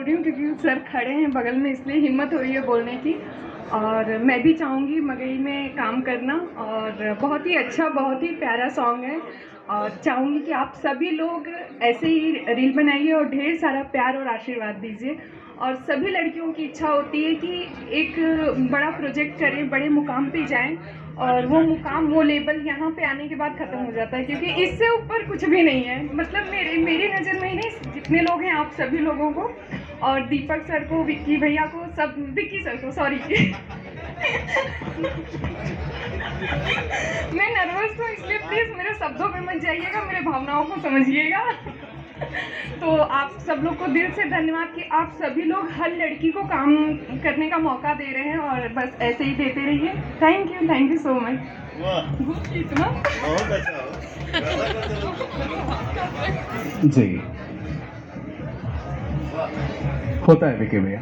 रही हूँ क्योंकि सर खड़े हैं बगल में, इसलिए हिम्मत हो रही है बोलने की। और मैं भी चाहूँगी मगही में काम करना, और बहुत ही अच्छा, बहुत ही प्यारा सॉन्ग है। और चाहूँगी कि आप सभी लोग ऐसे ही रील बनाइए और ढेर सारा प्यार और आशीर्वाद दीजिए। और सभी लड़कियों की इच्छा होती है कि एक बड़ा प्रोजेक्ट करें, बड़े मुकाम पे जाएं, और वो मुकाम, वो लेवल यहाँ पे आने के बाद ख़त्म हो जाता है, क्योंकि इससे ऊपर कुछ भी नहीं है। मतलब मेरी नज़र में ही नहीं, जितने लोग हैं आप सभी लोगों को, और दीपक सर को, विक्की भैया को, सब, विक्की सर को, सॉरी मैं नर्वस हूँ, इसलिए प्लीज़ मेरे शब्दों पे मत जाइएगा, मेरे भावनाओं को समझिएगा। तो आप सब लोग को दिल से धन्यवाद कि आप सभी लोग हर लड़की को काम करने का मौका दे रहे हैं, और बस ऐसे ही देते रहिए। Thank you so much. इतना बहुत अच्छा जी होता है विकी भैया।